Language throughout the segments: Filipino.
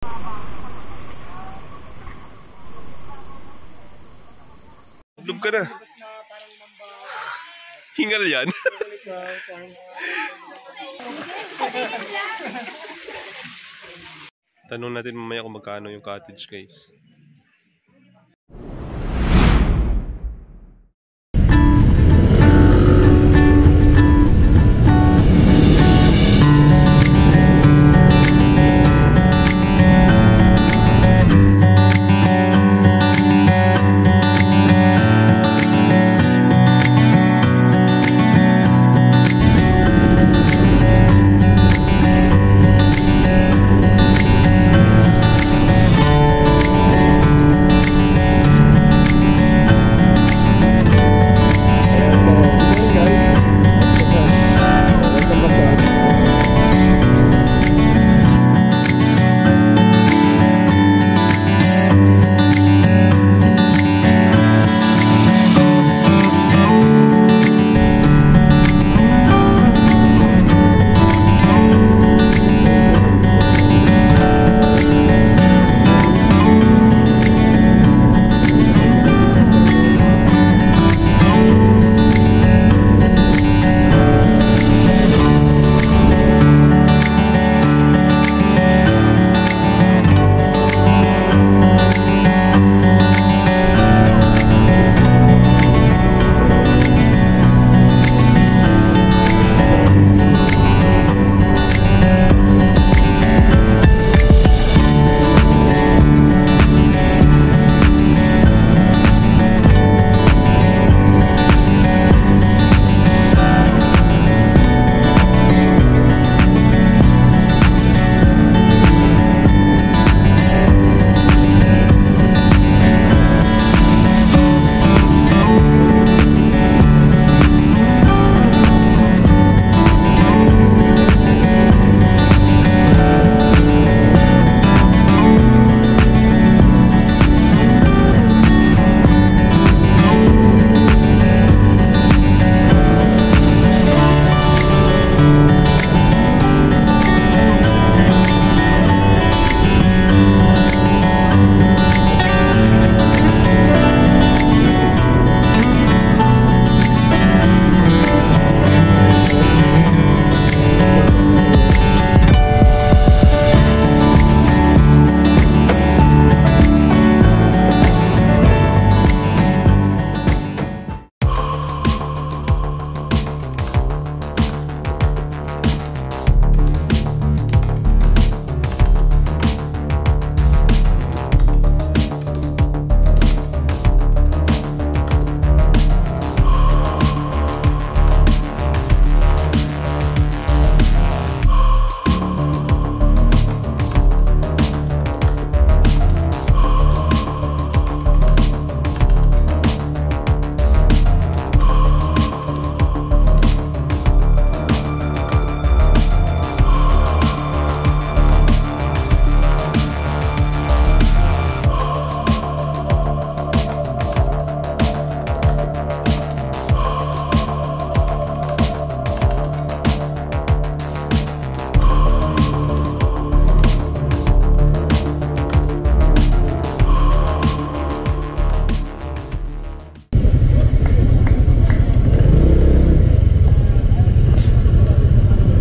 Lub ka na. Hingal yan. Tanong natin mamaya kung magkano yung cottage, guys.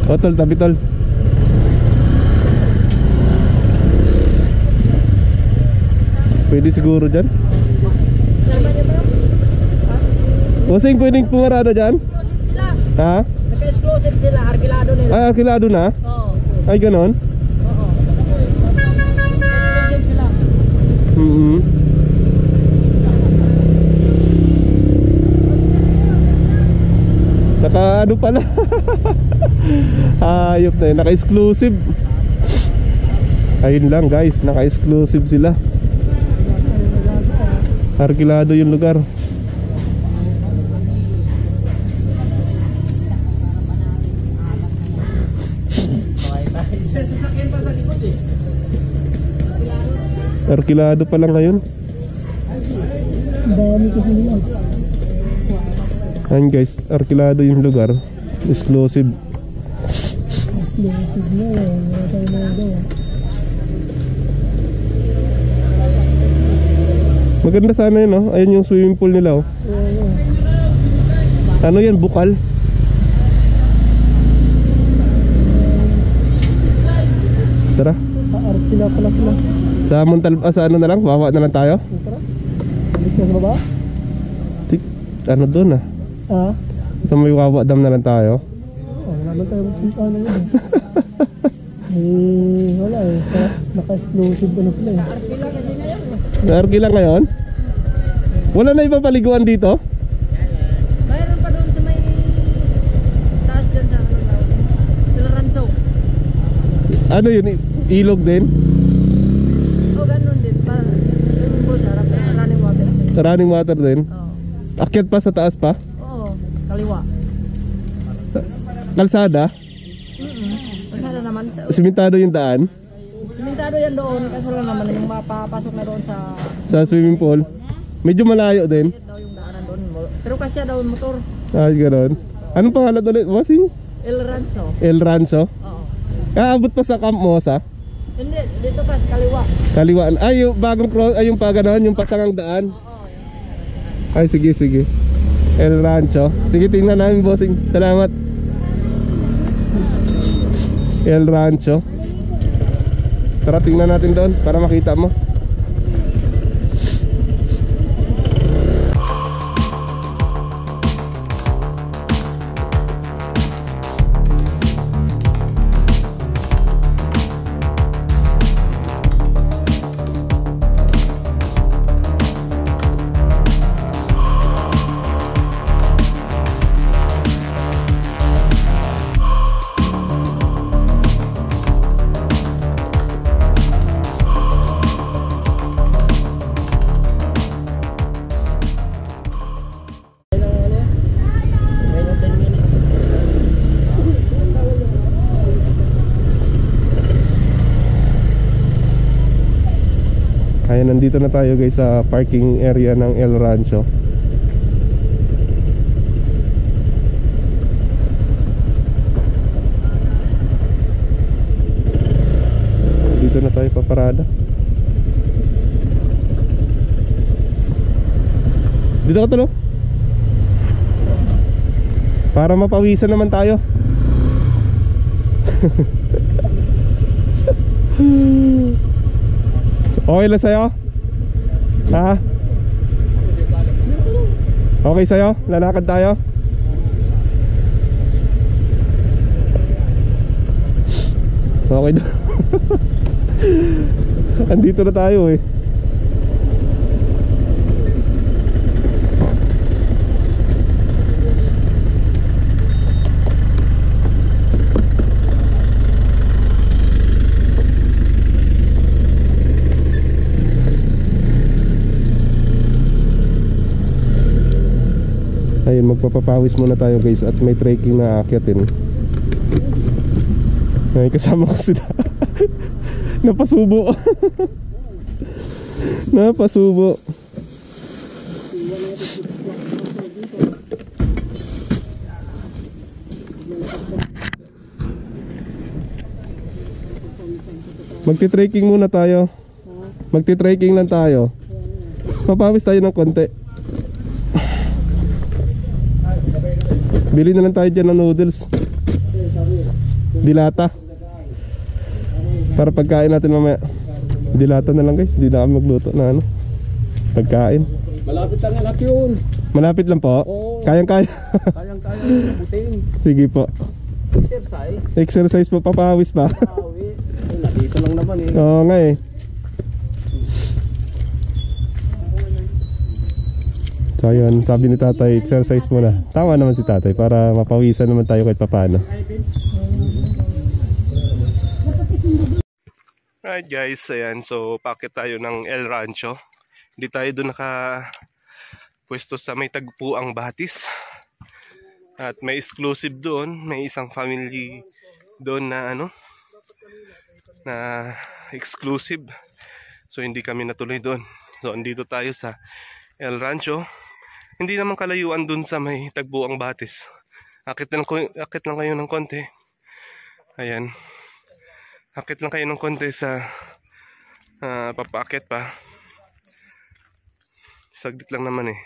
O tol, tabi tol. Pwede siguro dyan. Bossing, pwedeng pumarada dyan? Ha? Naka-exclusive sila, arkilado nila. Ay, arkilado na? Oo. Ay, ganon? Oo. Exclusive sila. Naka ano pala. Ayop na yun, naka-exclusive. Ayun lang guys, naka-exclusive sila. Arkilado yung lugar. Arkilado pa lang ngayon. Ayan guys, arkilado yung lugar. Exclusive. Maganda sana yun, oh. Ayun yung swimming pool nila, oh. Ano yan, bukal? Tara. Arkila pala sila. Sa sa ano na lang, wawa na lang tayo. Tara. Balik na sa baba? Ano doon ah? Ah? Sa may wawa dam na lang tayo. Wala naman tayo magpunta na yun. Wala eh. Naka-exclusive ko na sila eh. Arkila kasi ngayon. Arkila ngayon? Wala na ibang paliguan dito? Mayroon pa doon sa may taas dyan sa Pilaranso. Ano yun? Ilog din? Oo, ganun din. Parang swimming pool sa harap ng running water. Running water din? Oo. Akyat pa sa taas pa? Oo, kaliwa. Kalsada? Kasala naman. Simentado yung daan? Simentado yan doon. Kasala naman yung mapapasok na doon Sa swimming pool? Medyo malayo din? daw yung daanan doon. Pero kasya daw yung motor. Ah, gano'n. Anong pangalan ulit? Bossing? El Ranso. El Rancho? Oo. Aabot pa sa Camp Mosa? Hindi, dito kasi kaliwa. Kaliwaan. Ay, yung bagong cross, ay yung pagano'n, yung pasangang daan. Ay, sige, sige. El Rancho. Sige, tingnan namin, bossing. Salamat. El Rancho. Tara, tingnan natin doon para makita mo. Ayan, nandito na tayo guys sa parking area ng El Rancho. Dito na tayo paparada. Dito ka tulo. Para mapawisan naman tayo. Okay lang sa'yo? Ha? Okay sa'yo? Lalakad tayo? Okay na. Andito na tayo eh. Ayun, magpapapawis muna tayo guys. At may trekking na aakyatin. Ay, kasama ko sila. Napasubo. Napasubo. Magti-trekking muna tayo. Magti-trekking lang tayo. Papawis tayo ng konti. Bili na lang tayo dyan ng noodles. Dilata. Para pagkain natin mamaya. Dilata na lang guys. Hindi na kami magluto na ano pagkain. Malapit lang anak yun. Malapit lang po? Oo. Kayang-kaya. Kayang-kaya buting. Sige po. Exercise. Exercise po, papawis pa. Pawis. Dito lang naman eh. Oo nga eh. So ayun, sabi ni tatay, exercise muna. Tama naman si tatay para mapawisan naman tayo kahit papano. Alright guys, ayan. So packet tayo ng El Rancho. Hindi tayo doon pwesto sa may tagpuang Batis. At may exclusive doon. May isang family doon na na exclusive. So hindi kami natuloy doon. So andito tayo sa El Rancho. Hindi naman kalayuan dun sa may tagpuang Batis. Akit lang kayo ng konti. Ayan. Akit lang kayo ng konti sa papaakit pa. Saglit lang naman eh.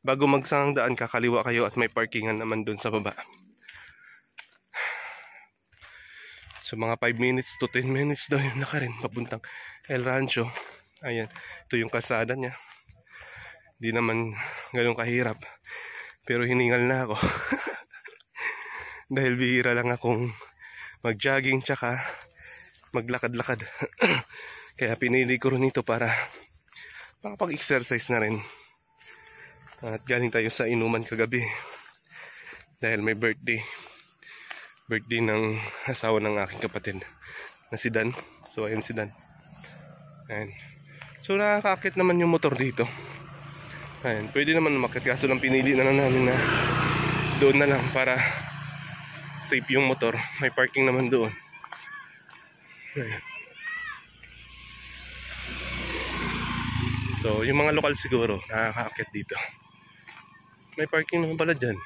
Bago magsang daan, kakaliwa kayo at may parkingan naman dun sa baba. So mga 5 minutes to 10 minutes daw yung nakarin papuntang El Rancho. Ayan, ito yung kalsada niya. Di naman ganun kahirap. Pero hiningal na ako. Dahil bihira lang akong mag-jogging tsaka maglakad-lakad. Kaya pinili ko rin ito para makapag-exercise na rin. At galing tayo sa inuman kagabi. Dahil may birthday ng asawa ng aking kapatid na si Dan. So ayun si Dan. Ayan. So nakakakit naman yung motor dito. Ayan. Pwede naman umakit, kaso lang pinili na lang namin na doon na lang para safe yung motor. May parking naman doon. Ayan. So yung mga lokal siguro nakakakit dito. May parking naman pala dyan.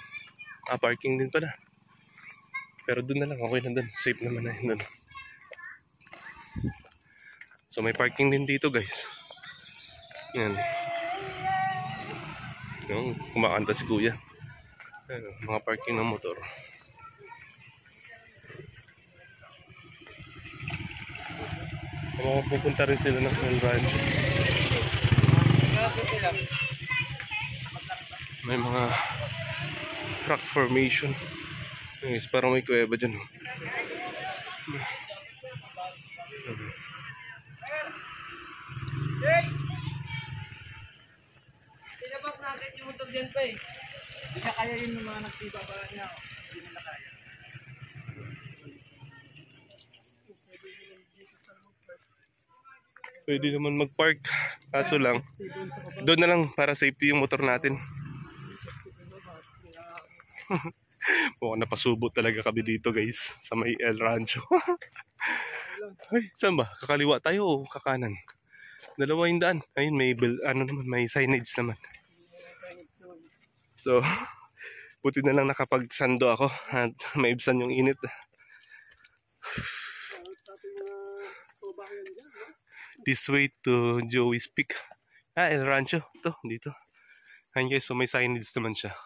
Parking din pala. Pero doon na lang, okay na doon. Safe naman na yun doon. So may parking din dito guys. Yan. Yung kumakanta si kuya. Yan, mga parking ng motor. Pupunta rin sila ng El Rancho. May mga rock formation. Yes, parang may kuweba dyan. Hey! Sinabak natin yung motor dyan pa eh. Hindi na kaya yun yung mga nagsiba para niya. Hindi nila kaya. Pwede naman mag-park. Kaso lang, doon na lang para safety yung motor natin. Mukhang napasubo talaga kami dito guys sa may El Rancho. Ay, saan ba? Kakaliwa tayo o kakanan? Dalawa yung daan. Ayun, may may signage naman. So, buti na lang nakapagsando ako at maibsan yung init. This way to Joey's Peak. El Rancho. Ito, dito. Ayun guys, so may signage naman siya.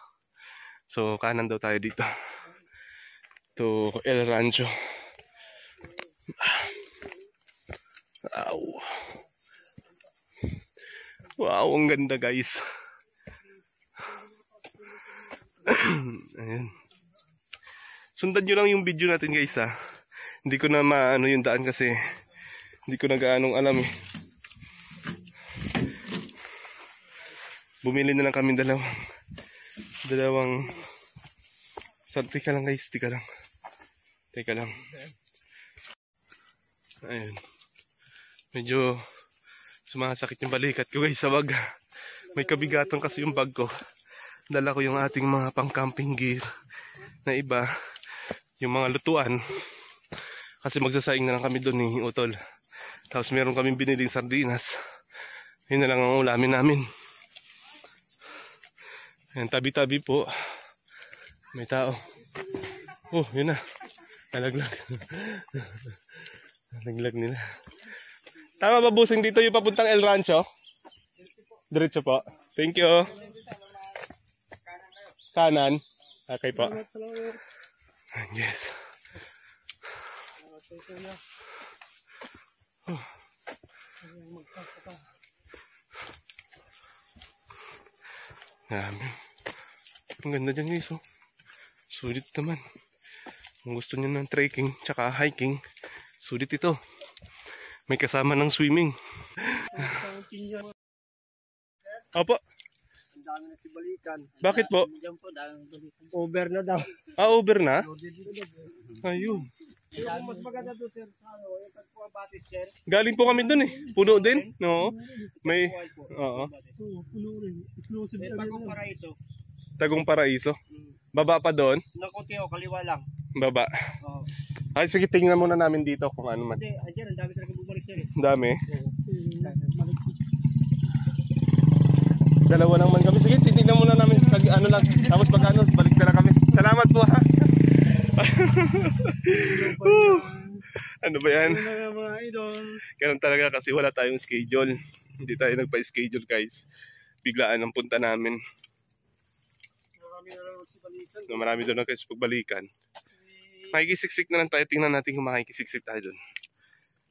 So, kanan daw tayo dito. To El Rancho. Wow. Wow, ang ganda guys. Ayan. Sundan nyo lang yung video natin guys ha. Hindi ko na maano yung daan kasi hindi ko na gaanong alam eh. Bumili na lang kami dalawang teka lang guys, teka lang. Ayun. Medyo sumasakit yung balikat ko guys sa bag. May kabigatan kasi yung bag ko. Dala ko yung ating mga pang camping gear na iba, yung mga lutuan. Kasi magsasaing na lang kami doon ni Utol. Tapos meron kaming biniling sardinas. Yun na lang ang ulamin namin. Ayan, tabi-tabi po. May tao. Oh, yun na. Nalaglag. Nalaglag nila. Tama ba busing dito yung papuntang El Rancho? Diretso po. Thank you. Kanan. Okay po. Yes. Dami. Ang ganda dyan guys oh. Sulit naman. Kung gusto nyo ng trekking tsaka hiking, sulit ito. May kasama ng swimming. Opo. Ang dami na si balikan. Bakit po? Diyan po, daming balikan. Over na daw. Over na? Ayun. Yung mas maganda doon sir, yung pagpuabatis sir. Galing po kami dun eh. Puno din. No? May... Oo. Puno rin. Exclusive. Tagong Paraiso. Tagong Paraiso. Baba pa doon? Nakuteo, kaliwa lang. Baba. Oo. Ay, sige, tingnan muna namin dito kung ano man. Hindi, andyan, ang dami talaga bumalik sir eh. Ang dami. Dalawa naman kami. Sige, titignan muna namin. Ano lang. Tapos pag ano, balik na lang kami. Salamat po ha. Ano ba yan? Mga idol. Ganun talaga kasi wala tayong schedule. Hindi tayo nagpa-schedule guys. biglaan ang punta namin. Marami doon na kayo sa pagbalikan. Makikisiksik na lang tayo. Tingnan natin kung makikisiksik tayo doon.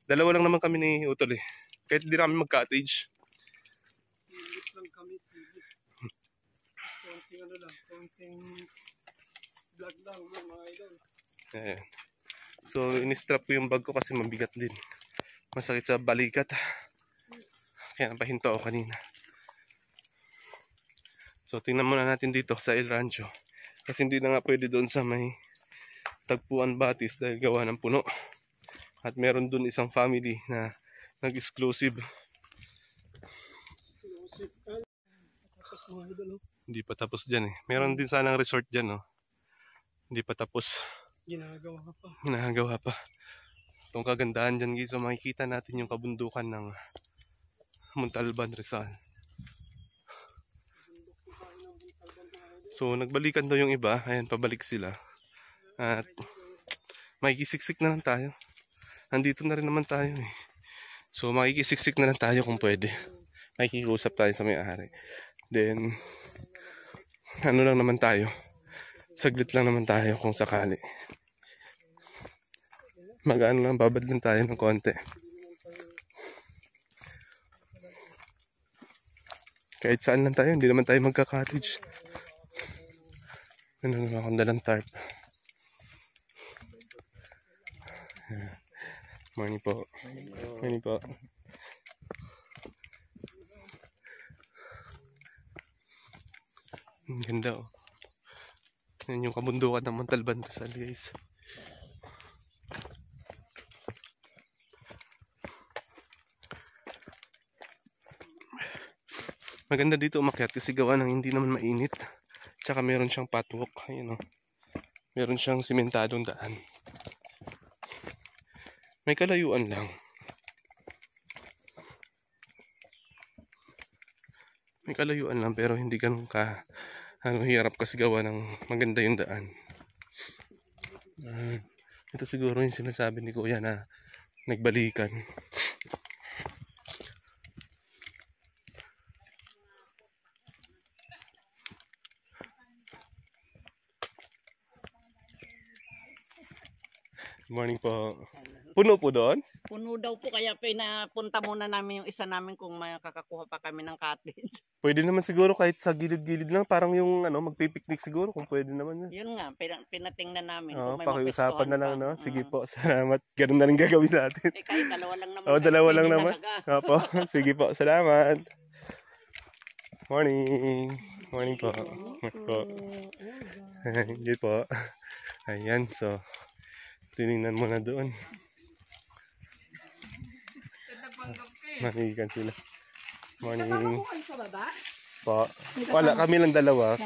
Dalawa lang naman kami ni Utol eh. Kahit hindi namin mag-cottage. Sigit lang kami, sigit. Konting ano lang, konting vlog lang mga idol. Ayan. So, in-strap ko yung bag ko kasi mabigat din. Masakit sa balikat. Kaya napahinto ako kanina. So, tingnan muna natin dito sa El Rancho. Kasi hindi na nga pwede doon sa may Tagpuan Batis dahil gawa ng puno. At meron doon isang family na nag-exclusive. Tapos mga idol, Hindi pa tapos dyan eh. Meron din sanang resort dyan oh. Hindi pa tapos. ginagawa pa. Ginagawa pa. Itong kagandahan dyan guys. So makikita natin yung kabundukan ng Montalban, Rizal. So nagbalikan daw yung iba. Ayan, pabalik sila. At makikisiksik na lang tayo. Nandito na rin naman tayo eh. So makikisiksik na lang tayo kung pwede. Makikiusap tayo sa may-ari. Then ano lang naman tayo. Saglit lang naman tayo kung sakali. Mag-ano lang, babad lang tayo ng konti. Kahit saan lang tayo, hindi naman tayo magka-cottage. Ano naman akong dalang tarp. Morning po. Morning po. Ang ganda oh. Yan yung kabundukan ng Montalban Rizal guys. Maganda dito umakyat kasi gawa ng hindi naman mainit. Tsaka meron siyang patwalk. Ayun oh. Meron siyang simentadong daan. May kalayuan lang. May kalayuan lang pero hindi ganun ka hirap kasi gawa ng maganda yung daan. Ito siguro yung sinasabi ni Kuya na nagbalikan. Good morning po. Puno po doon? Puno daw po kaya pinapunta muna namin yung isa namin kung makakakuha pa kami ng cottage. Pwede naman siguro kahit sa gilid-gilid lang. Parang yung magpipiknik siguro kung pwede naman. Yun nga, pinatingnan namin Oo, kung may pakiusapan na lang, mapestuhan no? pa. Sige po, salamat. Ganun na rin gagawin natin. Eh kahit dalawa lang naman. Oo, kayo, dalawa pwede lang na naman. talaga. Opo, sige po, salamat. Morning. Morning po. Po. Hindi po. Ayan, so tinignan mo na doon. Manigan sila. Morning. Po. Wala, kami lang dalawa.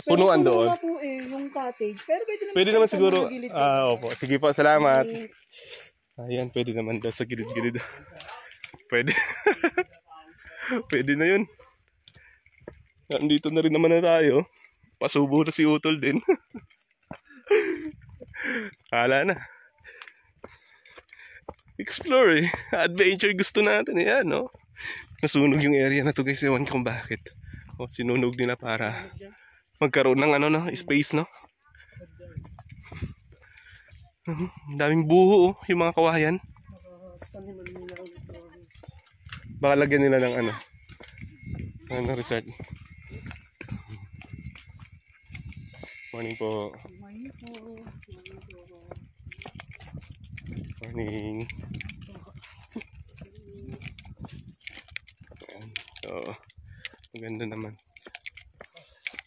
Punuan doon. po eh, yung cottage. Pero Pwede naman siguro. Opo. Sige po, salamat. Ayan, pwede naman daw sa gilid-gilid. Pwede. Pwede na yun. Nandito na rin naman na tayo. Pasubo na si Utol din. Hala na. Explore eh. Adventure gusto natin. Ayan, no? Nasunog yung area na to guys. Ewan kung bakit. O, sinunog nila para magkaroon ng space, no? Ang daming buho, oh. Yung mga kawayan. Baka lagyan nila ng resort. Morning po. Morning. So, maganda naman.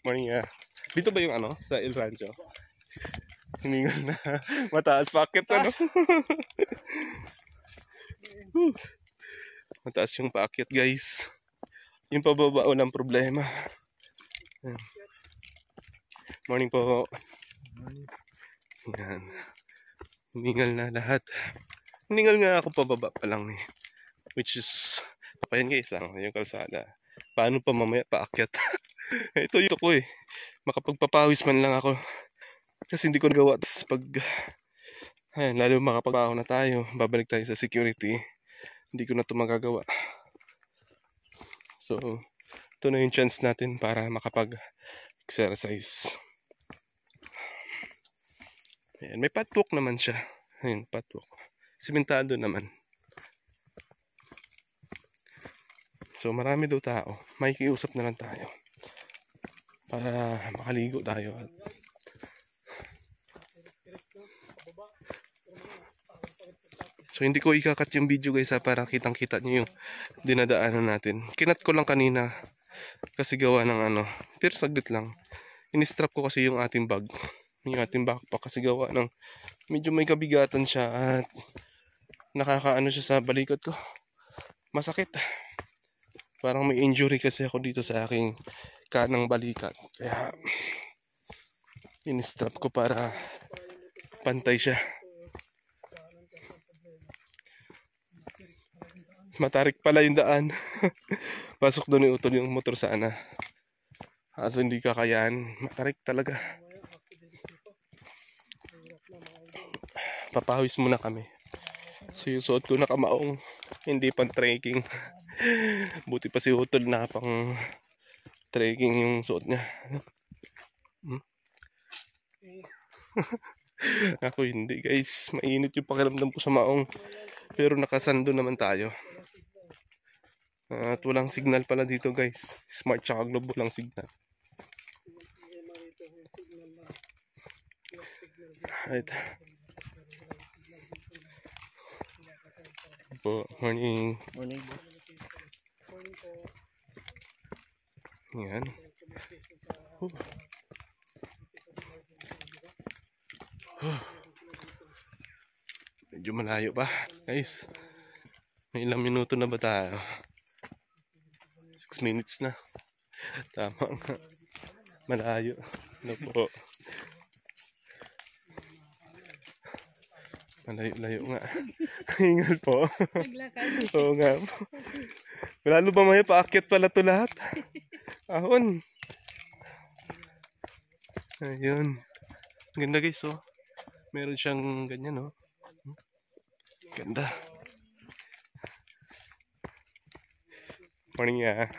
Morning ah. Dito ba yung sa El Rancho? Hiningal na. Mataas packet Mataas yung packet guys. Yung pababa walang problema. Morning po. Yan. Hiningal na lahat. Hiningal nga ako pababa pa lang eh. Which is, ayan guys, yung kalsada. Paano pa mamaya paakyat? Ito yung ko eh. Makapagpapawis man lang ako. Kasi hindi ko nagawa. Pag, ayan, lalo makapagpaho na tayo, babalik tayo sa security. Hindi ko na ito magagawa. So, ito na yung chance natin para makapag-exercise. Ayan, may patwalk naman siya. Ayan, patwalk. Simentado naman. So marami daw tao. Makikiusap na lang tayo para makaligo tayo. So hindi ko ikakat yung video guys para kitang kita nyo yung dinadaanan natin. Kinat ko lang kanina kasi gawa ng pero saglit lang. Inistrap ko kasi yung ating bag. Yung ating backpack kasi gawa ng medyo may kabigatan siya at nakakaano siya sa balikat ko. Masakit. Parang may injury kasi ako dito sa aking kanang balikat. Kaya inistrap ko para pantay siya. Matarik pala yung daan. Pasok doon yung utol yung motor sana. Kaso hindi kakayan. Matarik talaga. Papahawis muna kami. So yung suot ko nakamaong. Hindi pang trekking. Buti pa si utol na pang trekking yung suot niya. Ako hindi guys. Mainit yung pakiramdam ko sa maong. Pero nakasando naman tayo. At walang signal pala dito guys. Smart tsaka Globe walang signal. Right. Po, morning. Morning. Yan. Medyo malayo pa guys. May ilang minuto na ba tayo? 6 minutes na. Tama nga. Malayo. Ano po? Malayo-layo nga. Hingal po. Oo nga po. Lalo ba may paakyat pala to lahat? Ahon. Ayun. Ganda guys oh. Meron siyang ganyan oh. Ganda. Morning ya.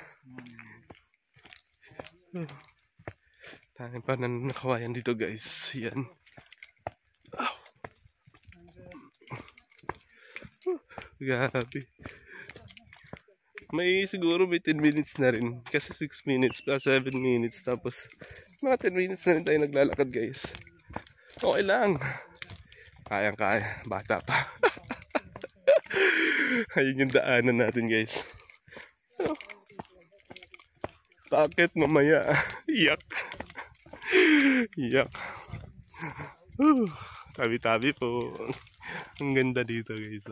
Tayo pa na nakawayan dito guys. Yan. Grabe. May siguro may 10 minutes na rin. Kasi 6 minutes plus 7 minutes. Tapos mga 10 minutes na rin tayo naglalakad guys. Okay lang. Kayang-kaya. Bata pa. Ayun yung daanan natin guys. Bakit mamaya? Iyak. Iyak. Tabi-tabi po. Ang ganda dito guys.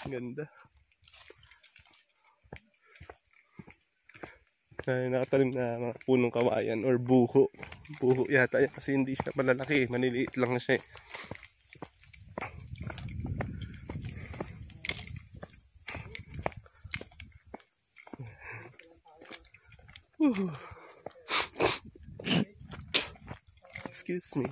Ang ganda. Ay, nakatanim na mga punong kawayan or buho. Buho yata yan kasi hindi siya malalaki. Maniliit lang na siya eh. Excuse me.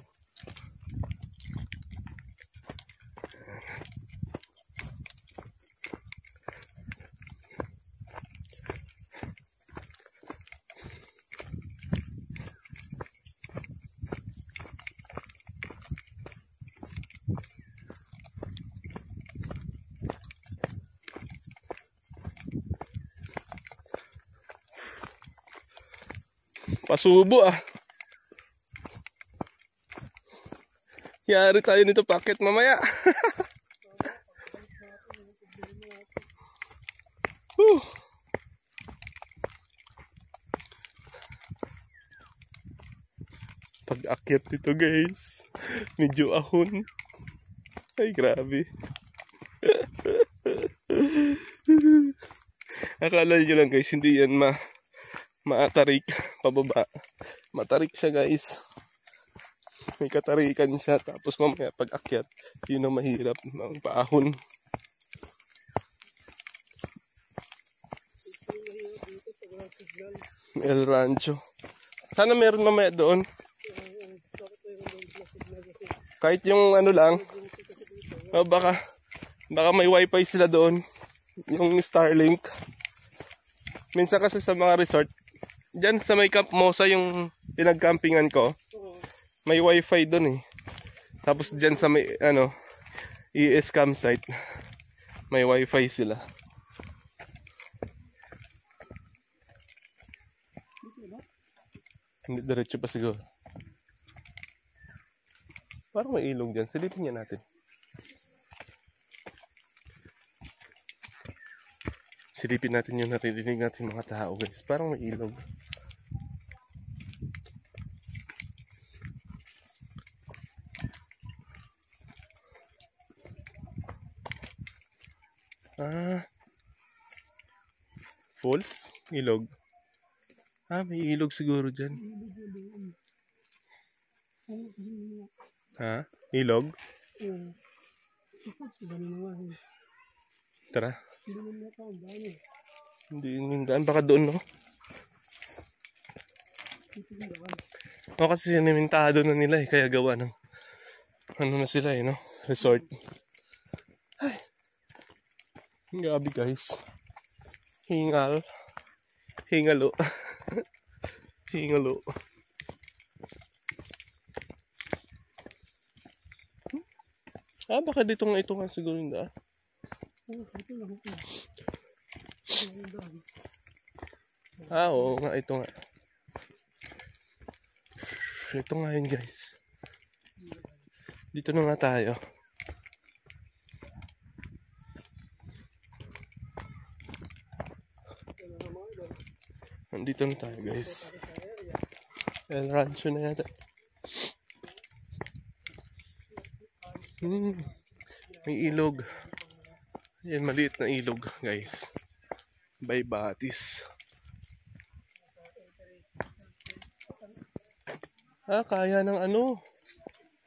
Pasubo ah. Yari tayo nito packet mamaya. Pag-akyat nito guys, medyo ahon. Ay grabe. Akala nyo lang guys, hindi yan maatarik pababa. Matarik siya guys. May katarikan siya. Tapos mamaya pag akyat, yun ang mahirap. Ang paahon. El Rancho. Sana meron mamaya doon. Kahit yung ano lang. Baka may wifi sila doon. Yung Starlink. Minsan kasi sa mga resort, dyan sa may Camp Mosa yung pinagcampingan ko, may wifi doon eh. Tapos dyan sa may ES campsite, may wifi sila. Hindi, diretso pa siguro. Parang may ilog dyan. Silipin niya natin. Silipin natin yung naririnig natin mga tao, guys. Parang may ilog. Falls? Ilog? May ilog siguro dyan. Ilog? Tara. Hindi yung daan. Baka doon, no? Kasi sinimintado na nila eh. Kaya gawa ng na sila eh, no? Resort. Ay. Grabe guys. Hingalo. Hingalo. Baka dito nga ito nga siguro yung daan. Oo nga, ito nga. Ito nga yun guys. Dito na nga tayo. Nandito na tayo guys. El Rancho na yata. May ilog. Yan, maliit na ilog guys. By Batis. Kaya ng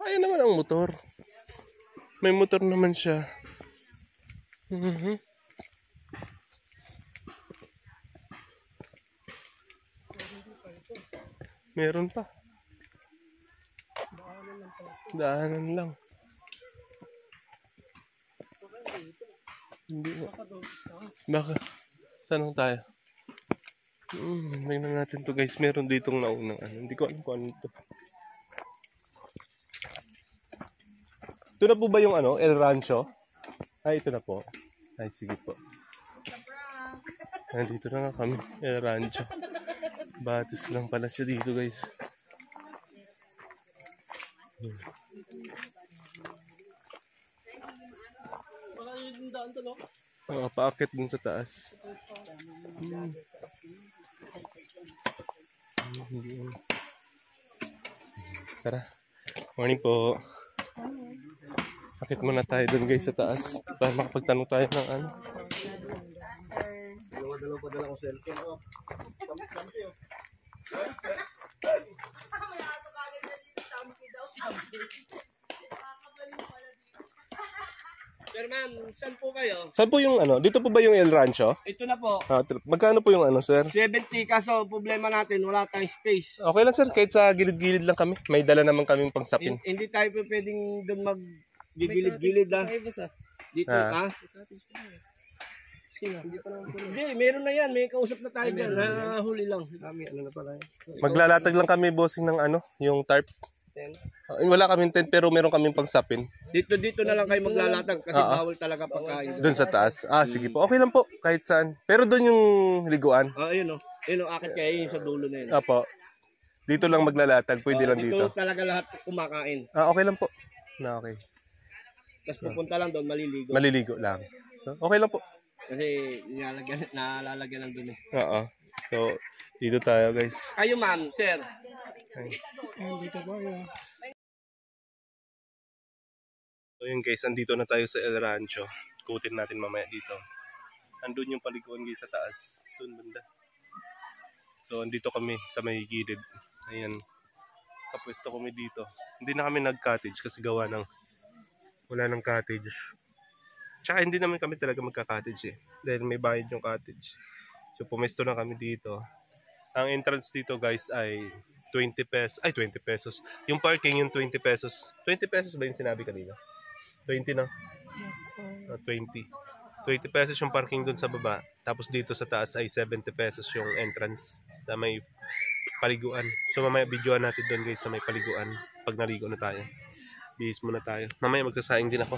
kaya naman ang motor. May motor naman siya. Meron pa. Daanan lang. Hindi nga. Baka. Tanong tayo. Tingnan natin to guys. Meron ditong naunang Hindi ko alam kung ano ito. Ito na po ba yung El Rancho? Ito na po. Sige po. Nandito na nga kami. El Rancho. Batis lang pala siya dito guys. Paakit dun sa taas. Tara. Morning po. Akit muna tayo dun guys sa taas para makapagtanong tayo ng Dalawa ko cellphone. Sir ma'am, saan po kayo? Saan po yung Dito po ba yung El Rancho? Ito na po. Magkano po yung sir? 70 kaso problema natin, wala tayong space. Okay lang sir, kahit sa gilid-gilid lang kami. May dala naman kaming pangsapin. Hindi tayo po pwedeng doon mag-gilid-gilid na. Dito Hindi, meron na yan. May kausap na tayo dyan. Huli lang. Maglalatag lang kami bossing ng yung tarp. Wala kaming tent pero meron kaming pangsapin. Dito na lang kayo maglalatag kasi bawal talaga pagkain. Doon sa taas. Sige po. Okay lang po kahit saan. Pero doon yung liguan. Ayun o. Ayun o, akit kayo yung sa dulo na yun. Apo. Dito lang maglalatag. Pwede lang dito. Dito talaga lahat kumakain. Okay lang po. Okay. Tapos pupunta lang doon, maliligo. Maliligo lang. So, okay lang po. Kasi nalalagyan lang doon eh. Oo. So, dito tayo guys. Kayo ma'am, sir. So yun guys, andito na tayo sa El Rancho. Ikutin natin mamaya dito. Andun yung paliguan guys sa taas. Doon banda. So andito kami sa may gilid. Ayan. Kapwesto kami dito. Hindi na kami nag-cottage kasi gawa ng wala ng cottage. Tsaka hindi naman kami talaga magka-cottage eh. Dahil may bayad yung cottage. So pumesto na kami dito. Ang entrance dito guys ay 20 pesos. Ay 20 pesos. Yung parking yung 20 pesos. 20 pesos ba yung sinabi kanina? 20 na? 20. 20 pesos yung parking dun sa baba. Tapos dito sa taas ay 70 pesos yung entrance sa may paliguan. So mamaya videoan natin doon guys sa may paliguan. Pag naligo na tayo. Bihis muna tayo. Mamaya magsasaing din ako.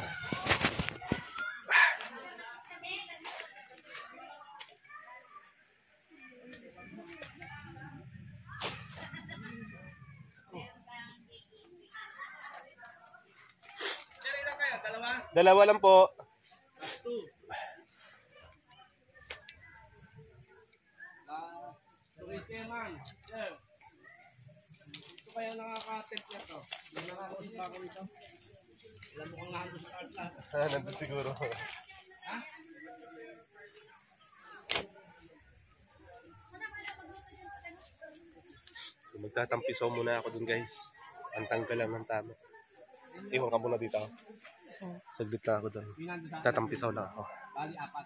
Dalawa lang po. Ito kaya nakaka-tip na to. May nakakausap ba ako rito? Alam mo kung nandun sa Atlas. Nandun siguro. Ha? Magtatampisaw muna ako dun guys. Antang ka lang ng tama. Iwan ka muna dito. Saglit na ako dun. Tatampisaw lang ako.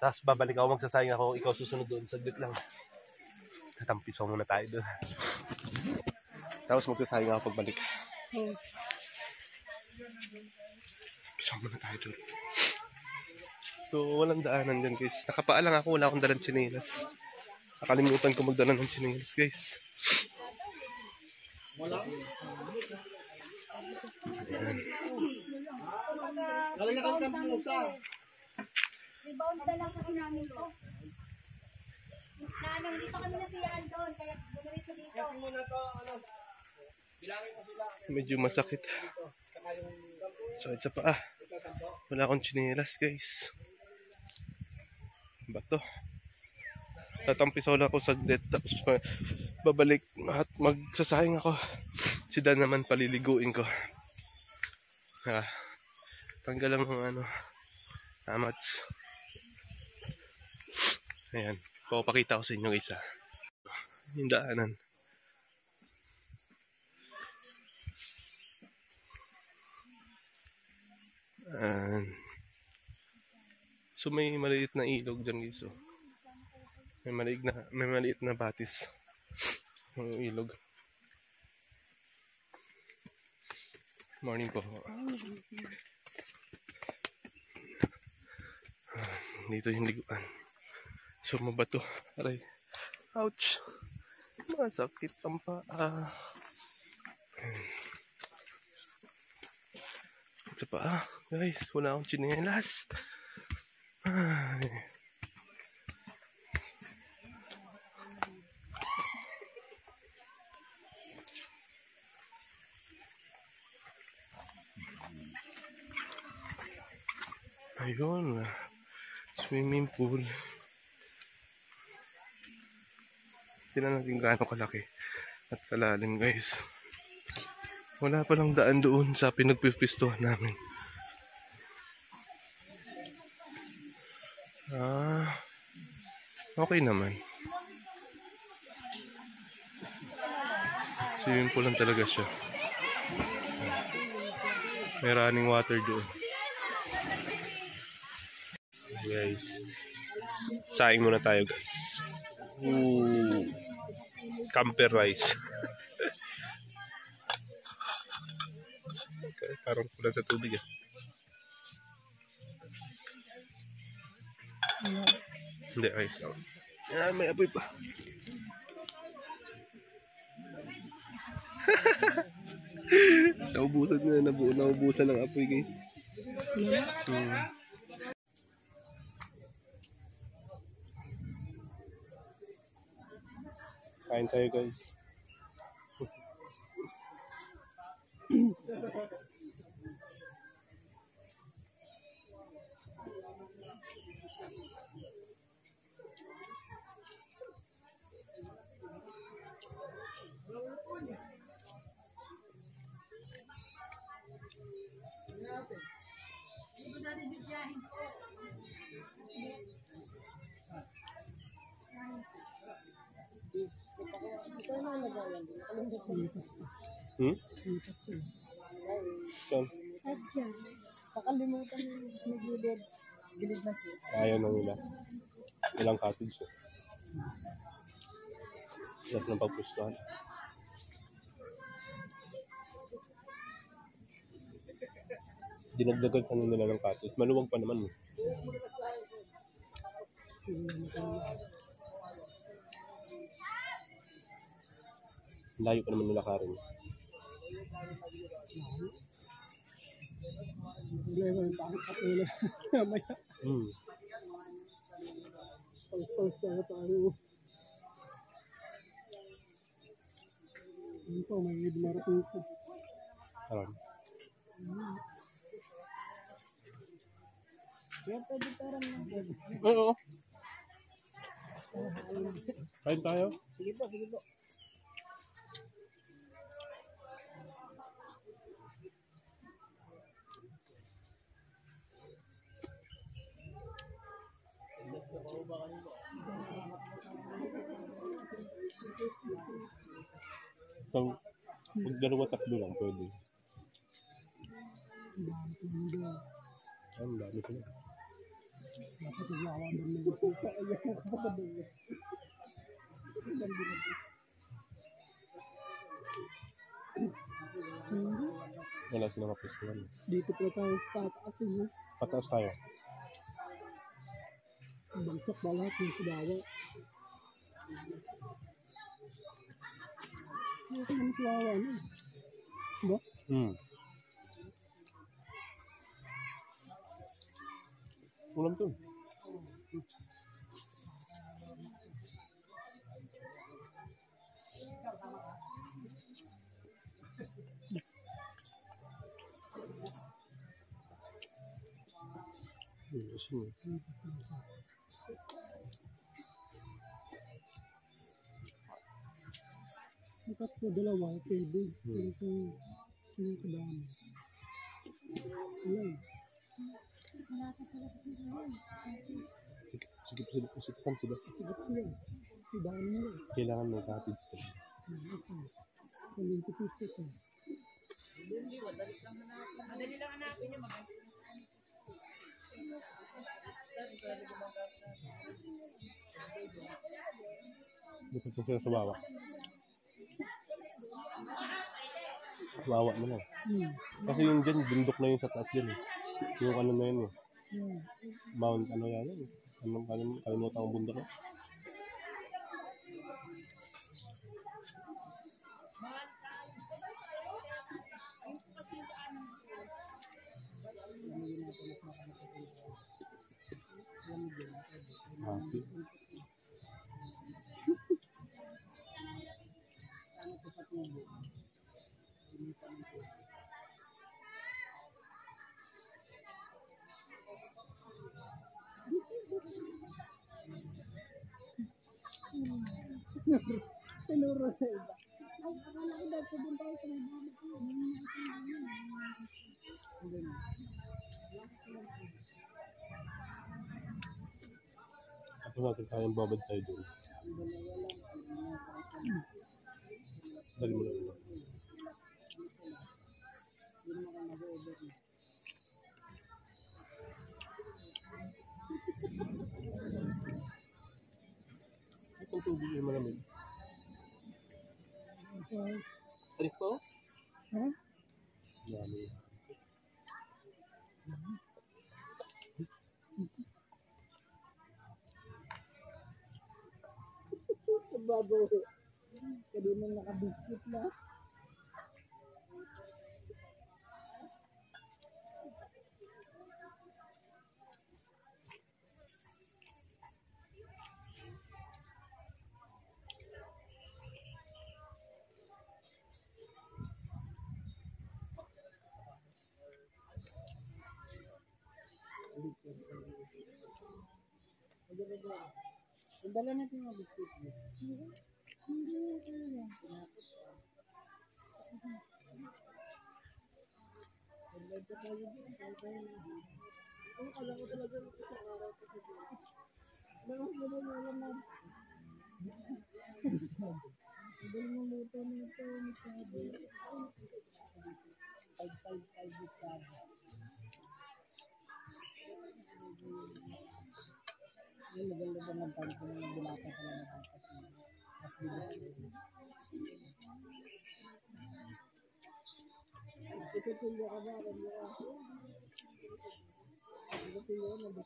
Tapos babalik ako, magsasayang ako. Ikaw susunod dun. Saglit lang. Tatampisaw muna tayo dun. Tapos magsasayang ako pagbalik. Pisaw muna tayo dun. So walang daanan dyan guys. Nakapaa lang ako. Wala akong dalang tsinelas. Nakalimutan ko magdala ng tsinelas guys. Wala. Lalo na kami ng pusa. Rebound na lang kasi namin to. Nandito kami nasiyaan doon, kaya bumalik dito. Muna to, ano, bilangin ko sila. Medyo masakit. Sakit sa paa. Wala akong tsinelas guys. Bato. Tatampisaw lang ako saglit. Tapos babalik at magsasayang ako. Si Dan naman paliliguin ko. Tanggal lang ng ano. Amats. Ayan. Papakita ko sa inyo guys. Yung daanan. So may maliit na ilog dyan guys. Oh. May maliit na batis. Yung ilog. Morning po. Dito yung liguan. So mabato. Aray. Ouch. Masakit ang paa. Ito pa guys. Wala akong tsinelas. Ay. Ayun, swimming pool. Tingnan natin gaano kalaki at kalalim guys. Wala palang daan doon sa pinagpipistuhan namin. Okay naman. Swimming pool lang talaga siya. May running water doon. Guys, saing muna tayo guys. Ooh, camper rice. Okay, parang kulang sa tubig eh. Hindi, rice lang. May apoy pa. Naubusan ng apoy guys. Kain tayo guys. Nakalimutan yung gilid. Gilid na siya. Ayaw na nila. Ilang cottage eh. Sarap ng pagpustuhan. Dinagdagan ka nila ng cottage. Maluwag pa naman. Layo pa naman nilakarin. Problema yung bakit patuloy. Mamaya, pag-post na tayo. Ito, may idmarating ko. Alam. Kaya pwede parang Oo. Kain tayo. Sige po, sige po. So, pag dalawa tatlo lang pwede. Ang dami sila. Dapat naglawan din ng gusto. Ayaw ko pa doon. Wala silang kapistuhan. Dito pa tayo sa tataas eh. Pataas tayo. Bagsak ba lahat yung sidawa? Hindi ko naman siwawa na. Diba? Ulam to. Dapat po dalawa, pwede. Ito, yung kadami. Ayan. Sikipan sila. Sige sila. Sidahan nila. Kailangan may cottage to. Kalinti pisto ko. Dito po sila sa bawa. Wawa na lang. Kasi yung dyan, bundok na yun sa taas dyan eh. Yung ano na yun eh. Mount ano yan eh. Anong kalimutan ang bundok eh. Happy. Tinuro sa iba. Ay, akala ko daw pwede tayo sa may bahay. Tapos natin kayang babad tayo doon. Dali mo lang. Itong tubig yung malamig. Tarik po? Ha? Dami. Bago. Kanina nakabiskit na. Dala natin yung biscuit. Ang kala ko talaga isang araw ko sa dito. Bakit mo na alam na? Dali mo luto nito, masabi. 555 masabi. Yung maganda ba ng tanto na binata pala na dapat mas bilis. Ito tulyo ka ba? Ito tulyo ka ba? Ito tulyo ka ba?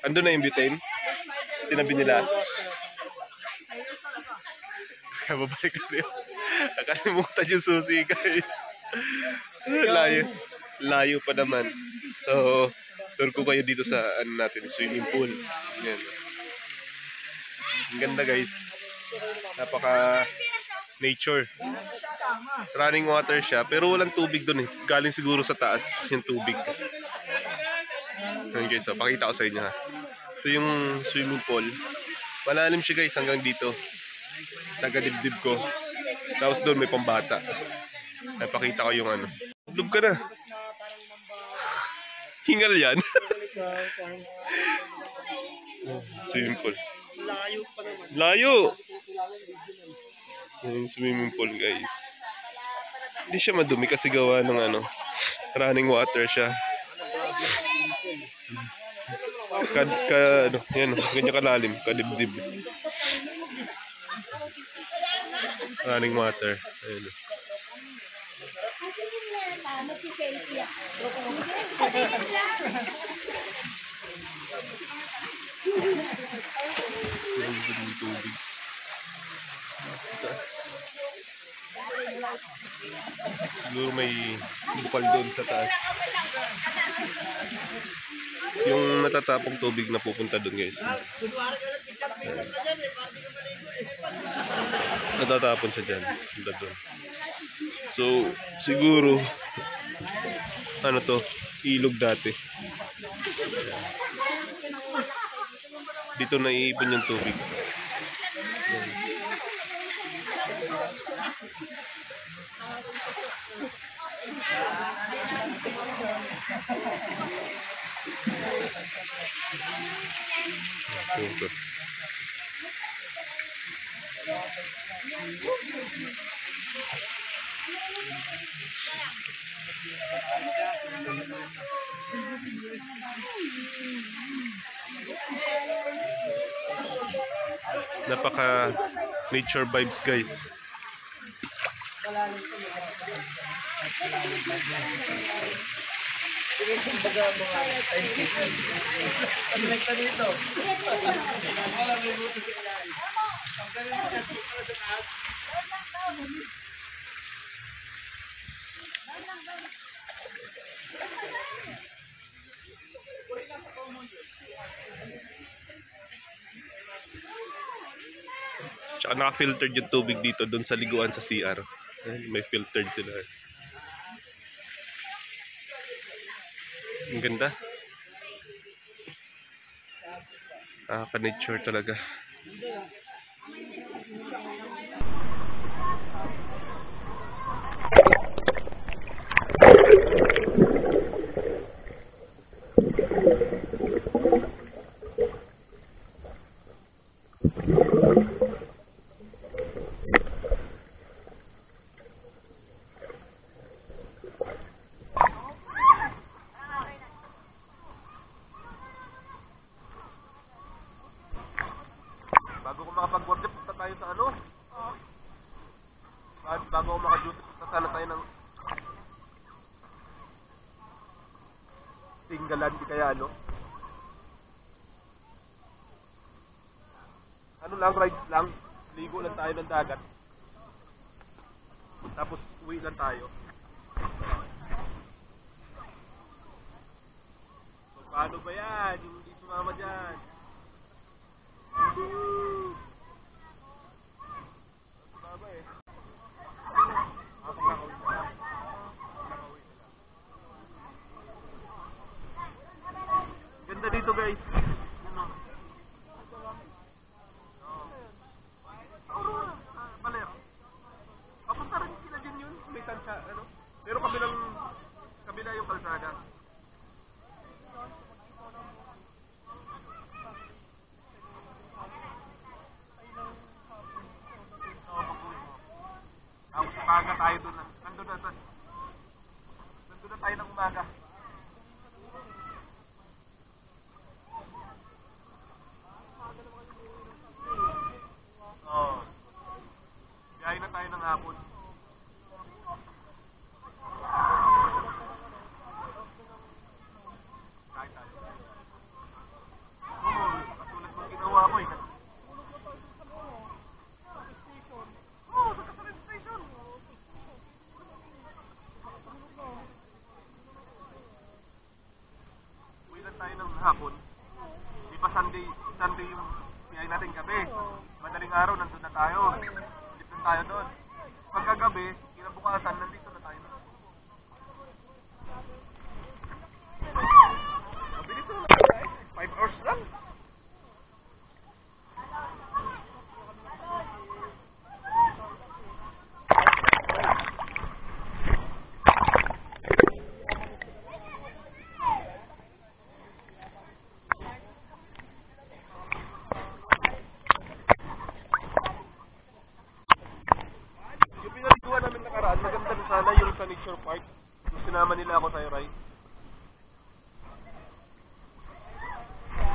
Ando na yung butane? Tinabi nila. Kababalik ka rin. Nakalimutan yung susi, guys. Layo pa naman. So, tour ko kayo dito sa swimming pool. Yan. Ang ganda, guys. Napaka nature. Running water siya, pero walang tubig doon eh. Galing siguro sa taas yung tubig. Ayan guys, so, pakita ko sa inyo ha. Ito yung swimming pool. Malalim siya guys hanggang dito. Taga-dibdib ko. Tapos doon may pambata. Napakita ko yung ano. Lub ka na. Hingal yan. Swimming pool. Layo! Yung swimming pool guys. Hindi siya madumi kasi gawa ng running water siya. Yan, ganyan kalalim, kadibdib. Running water. Ayun. Tubig. Siguro may bukal doon sa taas. Yung natatapong tubig na pupunta doon guys. Natatapon siya dyan. Punta doon. So, siguro ilog dati. Dito naiipon yung tubig. Napaka nature vibes guys. Tsaka naka-filtered yung tubig dito doon sa liguan sa CR. May filtered sila. Ang ganda. Ka-nature talaga. Bago ko makapag-work, punta tayo sa bago ko maka-duty, punta sana tayo ng Tinggalan, di kaya rides lang, ligo lang tayo ng dagat. Tapos uwi lang tayo. Ano ba yan? Yung hindi sumama dyan. Sumama eh. Ako nakawin na. Ganda dito guys. Baler. Papunta rin sila din yun. May tansya, ano? Pero kabila yung kalsada. Tapos umaga tayo doon. Nandun na tayo ng umaga. Oo. Biyahe na tayo ng hapon. Kain tayo. Oo, katulad ng ginawa ko eh. Oo, sa Kasarin Station. Uwi lang tayo ng hapon. Di ba Sunday yung biyahe natin gabi. Madaling araw, nandun na tayo. Dito tayo doon. Pagkagabi, kinabukasan, nandito na tayo. Mabilis na lang tayo. 5 hours lang. Yung pinaliguan namin nakaraan, maganda na sana yung sa Nature Park. Yung sinama nila ako sa'yo, Ray.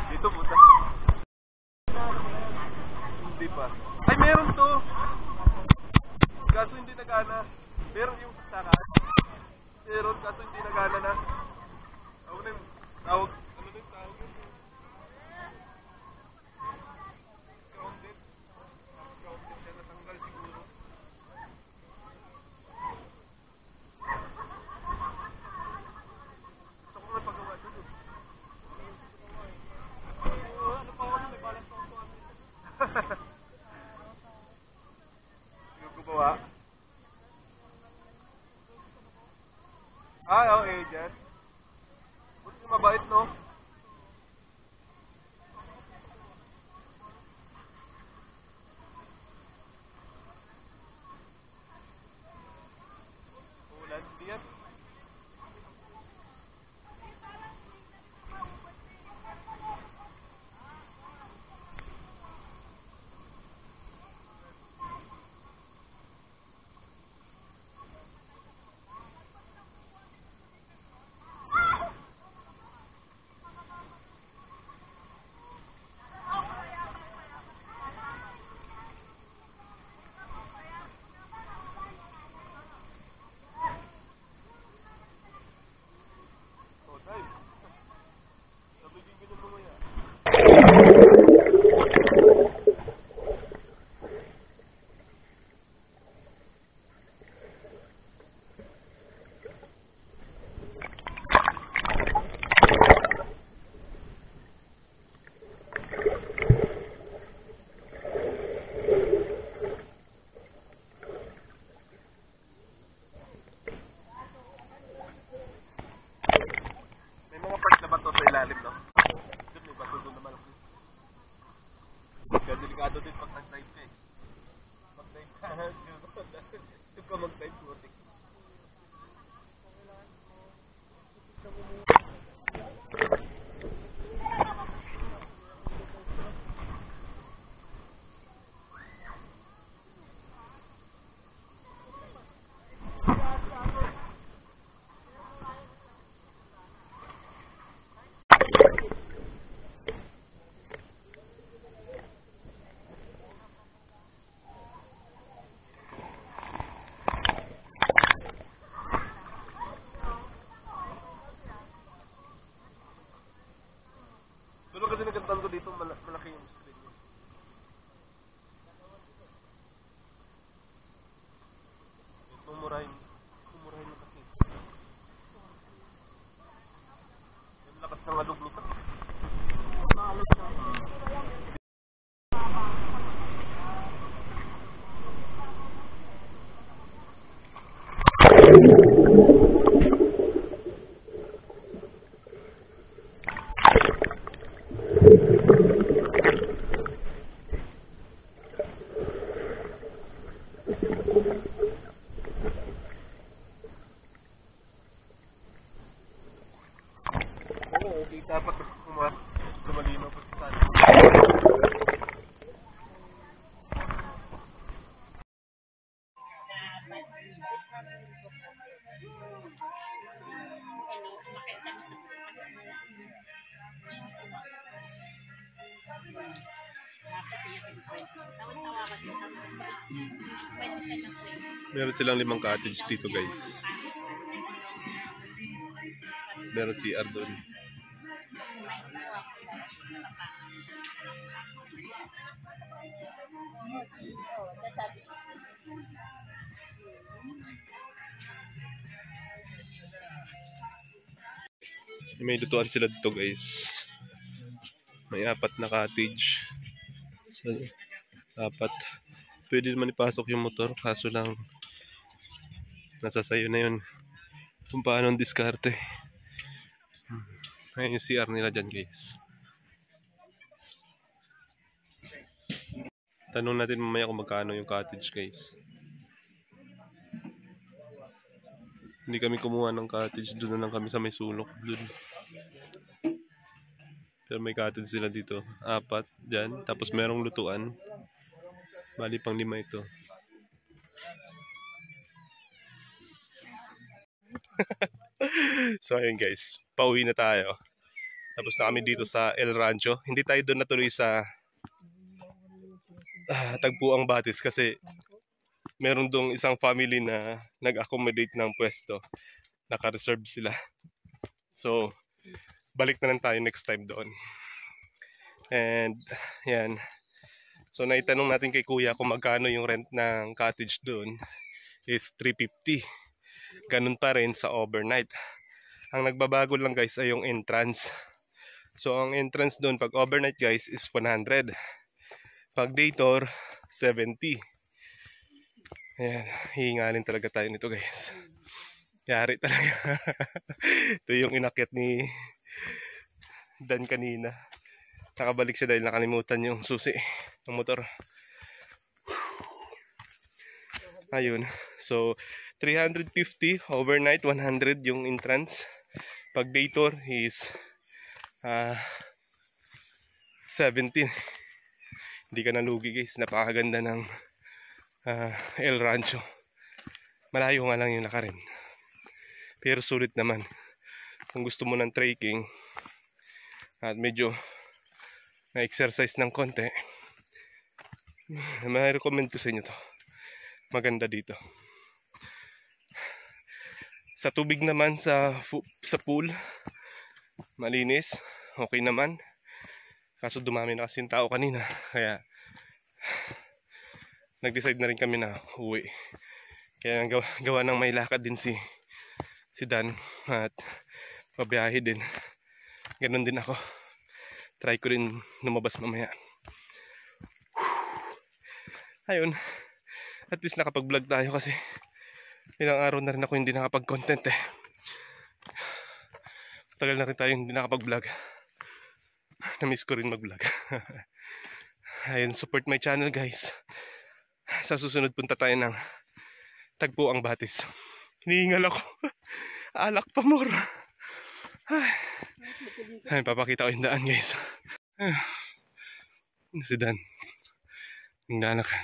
Dito puta. Hindi pa. Ay, meron to. Kaso hindi nagana. Meron yung sakaan. Meron, kaso hindi nagana na. Ako na yung tawag. Ano na yung tawag? Grounded. Grounded siya, natanggal siguro. Gusto ko nga pagawa dito. Ano pa ako na may balance ako ito? Yung gumawa? Oo, agent. Buti mabait, no? Ulan, diyan. Oh, time. Sabi din ganyan mo yan. May mga part na bato sa ilalim, no? Doon may bato doon naman. Kaya delikado din pag nag-dive ka eh. Mag-dive ka. Doon ka mag-dive, putik. Doon kasi nagandang ko dito, malaki yung screen niya. Tumurahin mo kasi. Yung lakas ng aluglutan. Dapat lumalino pa sa Meron silang 5 cottage dito guys. Meron CR doon. May lutuan sila dito guys. May 4 na cottage. So, 4. Pwede naman ipasok yung motor, kaso lang nasa sayo na yun kung paano ang diskarte. Ayun yung CR nila dyan guys. Tanong natin mamaya kung magkano yung cottage guys. Hindi kami kumuha ng cottage, doon na lang kami sa may sulok doon. Pero may cottage sila dito, 4 dyan, tapos merong lutuan. Bali pang 5 ito. So ayun guys, pauwi na tayo. Tapos na kami dito sa El Rancho. Hindi tayo doon natuloy sa Tagpuang Batis kasi meron dong isang family na nag-accommodate ng pwesto. Naka-reserve sila. So, balik na lang tayo next time doon. And, yan. So, naitanong natin kay Kuya kung magkano yung rent ng cottage doon is 350. Ganun pa rin sa overnight. Ang nagbabago lang guys ay yung entrance. So, ang entrance doon pag overnight guys is 100. Pag day tour, 70. Ayan, hihingalin talaga tayo nito guys. Yari talaga. Ito yung inakyat ni Dan kanina. Nakabalik siya dahil nakalimutan yung susi ng motor. Ayun. So, 350 overnight, 100 yung entrance. Pag day tour is 17. Hindi ka nalugi guys. Napakaganda ng El Rancho. Malayo nga lang yung lakarin. Pero sulit naman. Kung gusto mo ng trekking at medyo na-exercise ng konti, ma-recommend ko sa inyo to. Maganda dito. Sa tubig naman, sa pool, malinis, okay naman. Kaso dumami na kasi yung tao kanina, kaya nag-decide na rin kami na uwi. Kaya gawa ng may lakad din si Dan at pabiyahe din. Ganon din ako. Try ko rin lumabas mamaya. Ayun, at least nakapag-vlog tayo kasi ilang araw na rin ako hindi nakapag-content eh. Tagal na rin tayo hindi nakapag-vlog. Na-miss ko rin mag-vlog. Ayun, support my channel guys. Sa susunod punta tayo ng Tagpuang Batis. Hinihingal ako. Alak pa more. Ayun, papakita ko yung daan guys. Si Dan. Naglalakad.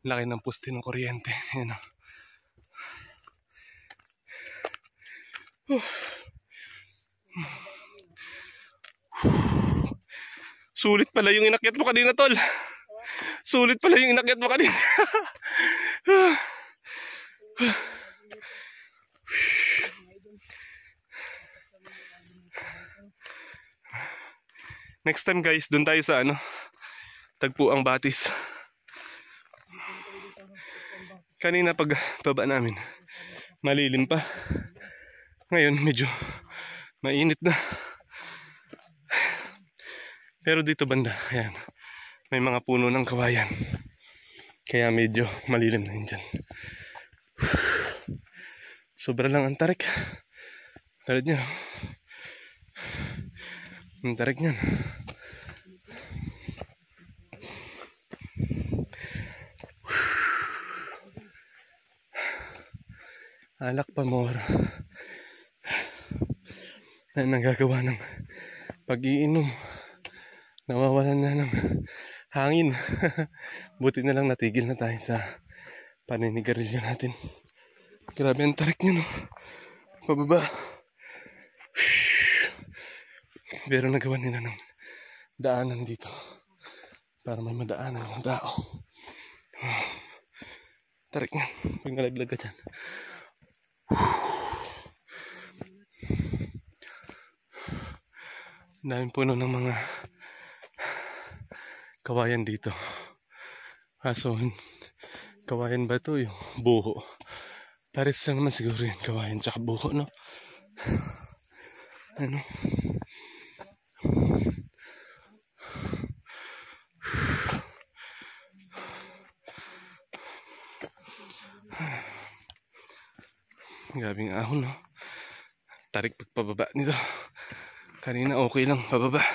Laki ng poste ng kuryente. Ayan o. Sulit pala yung inakyat mo kanina, tol. Sulit pala yung inakyat mo kanina. Next time guys, doon tayo sa Tagpuang Batis. Kanina pag baba namin, malilim pa. Ngayon medyo mainit na. Pero dito banda, ayan, may mga puno ng kawayan. Kaya medyo malilim na yun dyan. Sobra lang ang tarik. Tarik niya, no? Ang tarik niyan. Alak pa more. Na nagagawa ng pag-iinom. Nawawalan na ng hangin. Buti na lang natigil na tayo sa paninigarilyo natin. Grabe ang tarik niya, no? Pababa. Pero nagawa nila ng daanan dito para may madaanan ng tao. Tarik niya pag nalaglag ka dyan. Daming puno ng mga kawayan dito. Kaso kawayan ba ito? Yung buho. Pares lang naman siguro yung kawayan tsaka buho, no? Ano? Gabing ahon, no? Tarik pagpababa nito. Kanina okay lang pababa.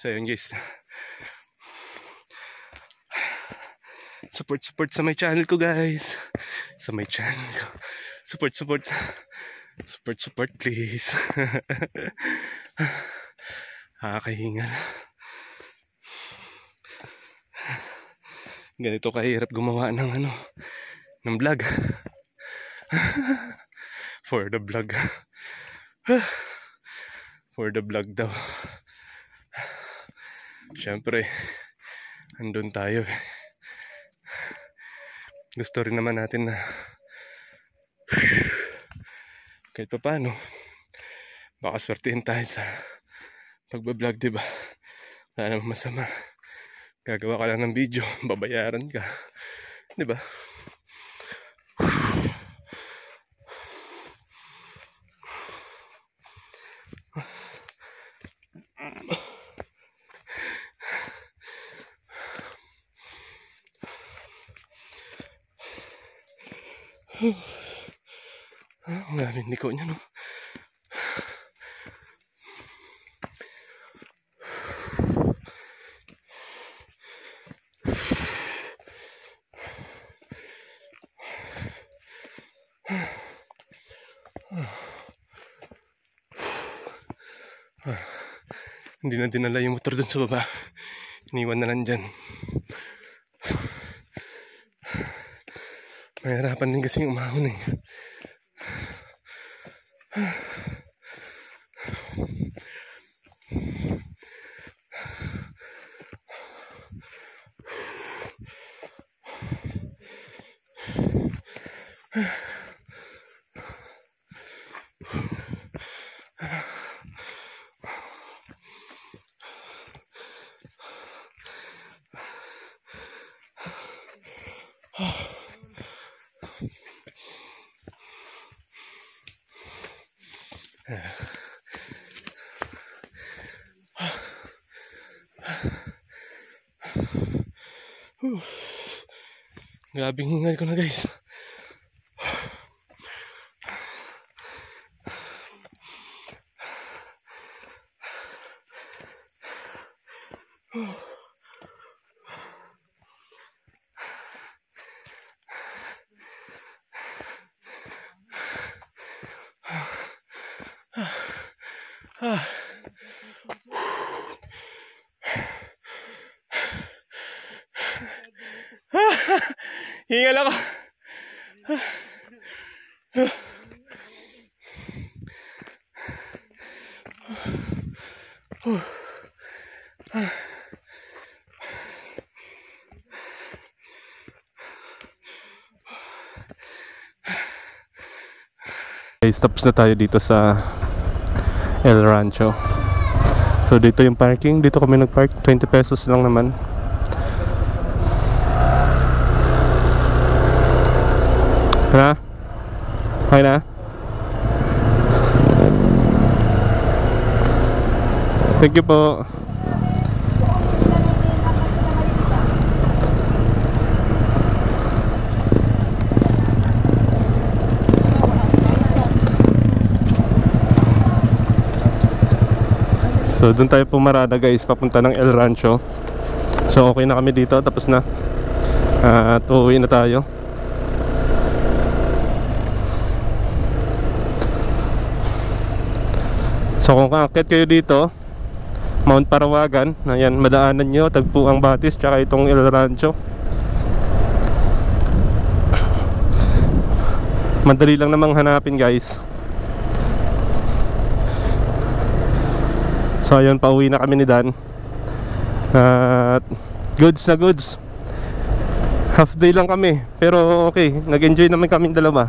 So yun guys, support sa my channel ko guys. Sa my channel ko. Support please. Nakakahinga na. Ganito kahirap gumawa ng ng vlog. For the vlog. For the vlog daw. Siyempre, andun tayo. Gusto rin naman natin na kahit pa paano baka swertihin tayo sa pagbablog, diba? Wala namang masama. Gagawa ka lang ng video, babayaran ka, diba? Ang daming liko niya, no? Hindi na dinala yung motor dun sa baba. Iniwan na lang dyan. Mahirapan din kasi umahon eh. Grabing hingal ko na guys. Hingal ako. Okay, stops na tayo dito sa El Rancho. So dito yung parking. Dito kami nag-park. 20 pesos lang naman. Na? Okay na? Thank you po. So doon tayo pumarada guys, papunta ng El Rancho. So okay na kami dito, tapos na. At uuwi na tayo. So kung aakyat kayo dito, Mount Parawagan, ayan, madaanan nyo, Tagpuang Batis, tsaka itong El Rancho. Madali lang namang hanapin guys. So ayun, pauwi na kami ni Dan. At goods na goods. Half day lang kami, pero okay, nag-enjoy naman kami dalawa.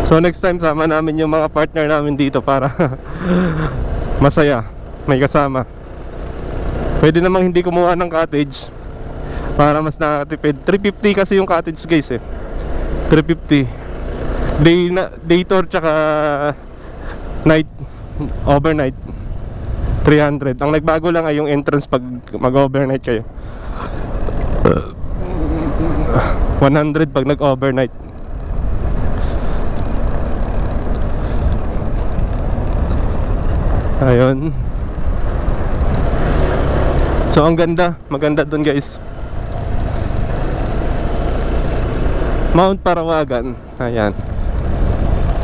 So next time sama namin yung mga partner namin dito para masaya, may kasama. Pwede namang hindi kumuha ng cottage para mas nakatipid. 350 kasi yung cottage guys eh. 350 day tour tsaka night, overnight 300. Ang nagbago lang ay yung entrance pag mag-overnight kayo. 100 pag nag-overnight. Ayun. So ang ganda, maganda doon guys. Mount Parawagan. Ayan.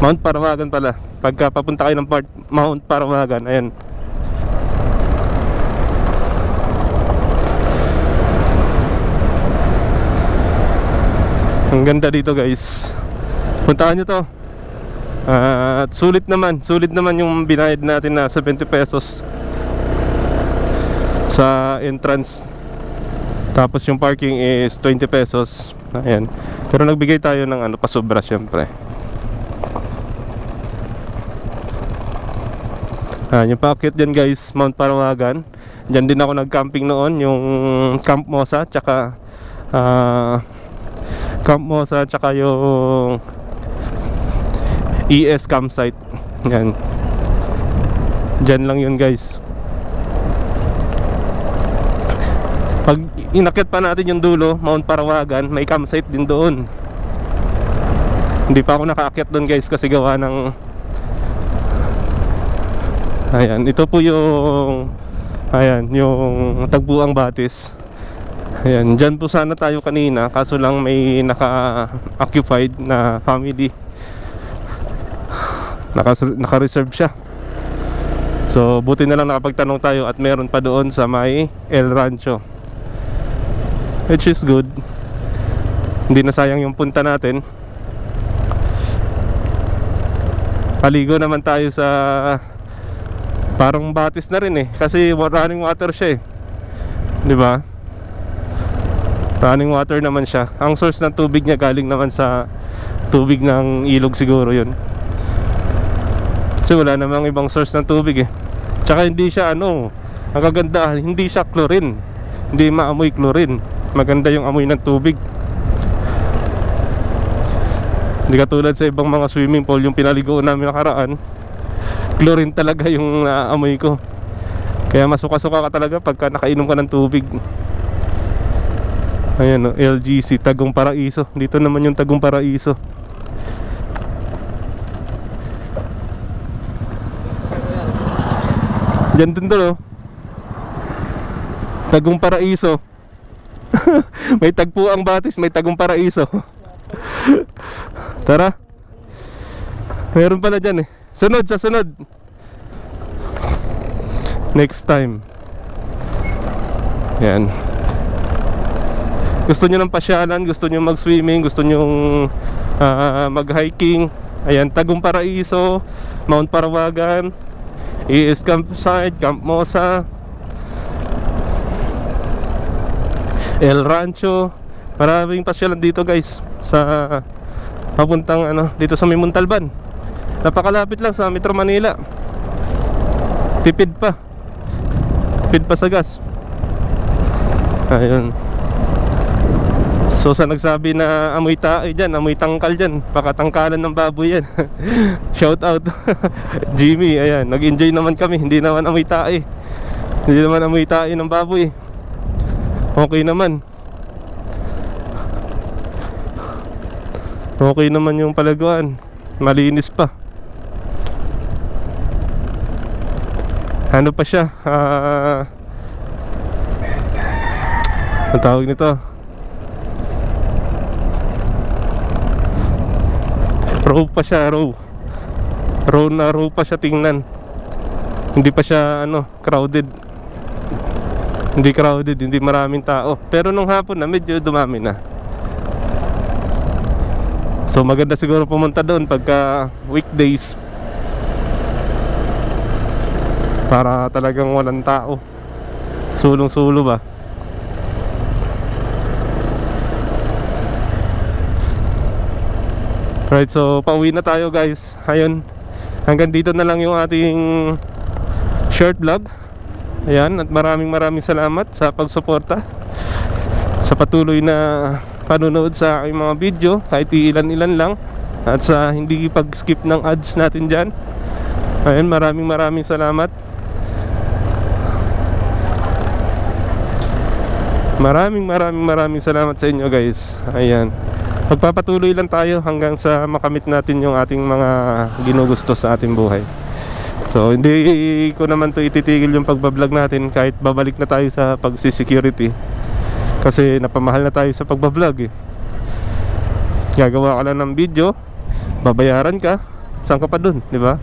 Mount Parawagan pala. Pagka papunta kayo ng Mount Parawagan, ayan. Ang ganda dito guys. Puntahan nyo to. At sulit naman yung binayad natin na 70 pesos sa entrance. Tapos yung parking is 20 pesos. Ayan. Pero nagbigay tayo ng ano, pasobra syempre. Yung paakyat dyan guys, Mount Parawagan. Dyan din ako nag-camping noon, yung Camp Mosa, tsaka Camp Mosa, tsaka yung ES campsite. Yan. Dyan lang yun guys. Pag inakyat pa natin yung dulo, Mount Parawagan, may campsite din doon. Hindi pa ako nakaakyat doon guys kasi gawa ng... Ayan, ito po yung... Ayan, yung Tagpuang Batis. Ayan, dyan po sana tayo kanina, kaso lang may naka-occupied na family. Naka-reserve siya. So buti na lang nakapagtanong tayo at meron pa doon sa may El Rancho, which is good. Hindi na sayang yung punta natin. Paligo naman tayo sa parang Batis na rin eh, kasi running water siya eh, di ba? Running water naman siya. Ang source ng tubig niya galing naman sa tubig ng ilog siguro yun. Kasi wala namang ibang source ng tubig eh. Tsaka hindi siya ano, ang kaganda, hindi siya chlorine. Hindi maamoy chlorine. Maganda yung amoy ng tubig. Hindi katulad sa ibang mga swimming pool yung pinaligoan namin nakaraan. Chlorine talaga yung amoy ko. Kaya masuka-suka ka talaga pagka nakainom ka ng tubig. Ayan o, LGC, Tagum Paraiso. Dito naman yung Tagum Paraiso. Diyan din to, Tagum Paraiso. May Tagpuang Batis, may Tagum Paraiso. Tara. Meron pala dyan eh. Sunod sa sunod. Next time. Yan. Gusto nyo ng pasyalan, gusto nyo mag-swimming, gusto nyo mag-hiking. Ayan, Tagum Paraiso, Mount Parawagan, ES Campsite, Camp Mosa, El Rancho. Maraming pasyalan dito guys sa papuntang ano, dito sa may Montalban. Napakalapit lang sa Metro Manila. Tipid pa sa gas. Ayun. So sa nagsabi na amoy tae dyan, amoy tangkal dyan, pakatangkalan ng baboy yan. Shout out. Jimmy, ayan, nag-enjoy naman kami. Hindi naman amoy tae. Hindi naman amoy tae ng baboy. Okay naman. Okay naman yung paliguan. Malinis pa. Ano pa siya? Ang tawag nito? Raw pa siya, raw. Raw na raw pa siya tingnan. Hindi pa siya crowded. Hindi crowded, hindi maraming tao. Pero nung hapon na medyo dumami na. So maganda siguro pumunta doon pagka weekdays, para talagang walang tao. Sulong-sulo ba? Right, so pauwi na tayo guys. Ayun, hanggang dito na lang yung ating short vlog. Ayan, at maraming salamat sa pagsuporta, sa patuloy na panunood sa aking mga video, kahit ilan-ilan lang, at sa hindi pag-skip ng ads natin dyan. Ayun, maraming salamat. Maraming salamat sa inyo guys. Ayan, magpapatuloy lang tayo hanggang sa makamit natin yung ating mga ginugusto sa ating buhay. So hindi ko naman to ititigil yung pagbablog natin kahit babalik na tayo sa pag-security, kasi napamahal na tayo sa pagbablog eh. Gagawa ka lang ng video, babayaran ka, saan ka pa dun, di ba?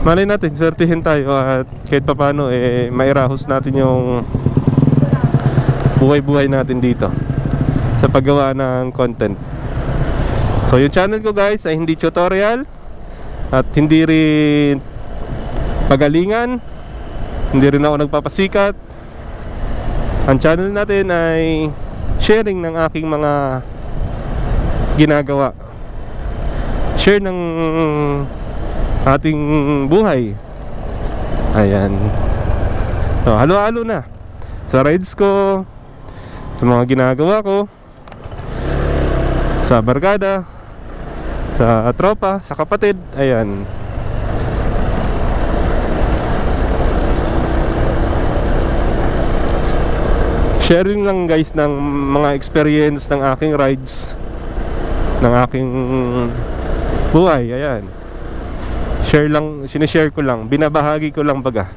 Malay natin, swertihin tayo at kahit papano mairahos natin yung buhay-buhay natin dito sa paggawa ng content. So yung channel ko guys ay hindi tutorial at hindi rin pagalingan, hindi rin ako nagpapasikat. Ang channel natin ay sharing ng aking mga ginagawa, share ng ating buhay. Ayan, so halo-halo na sa rides ko, sa mga ginagawa ko, sa barkada, sa tropa, sa kapatid. Ayan, sharing lang guys ng mga experience ng aking rides, ng aking buhay. Ayan, share lang, sinishare ko lang, binabahagi ko lang baga.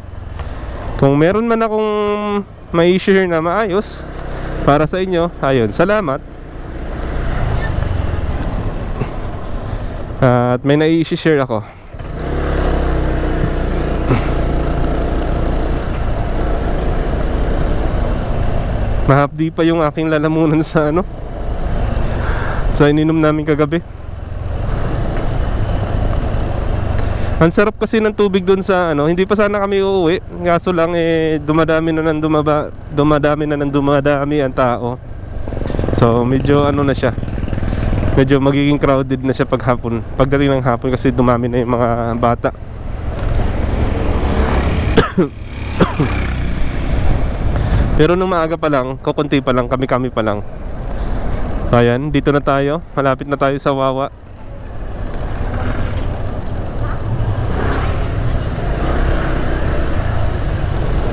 Kung meron man akong may share na maayos para sa inyo, ayun, salamat. At may nai-share ako. Mahapdi pa yung aking lalamunan sa sa ininom namin kagabi. Ang sarap kasi ng tubig doon sa hindi pa sana kami uuwi. Kaso lang dumadami na ang tao. So medyo na siya. Medyo magiging crowded na siya paghapon. Pagdating ng hapon kasi dumami na yung mga bata. Pero nung maaga pa lang, kukunti pa lang, kami pa lang. Ayan, dito na tayo. Malapit na tayo sa Wawa.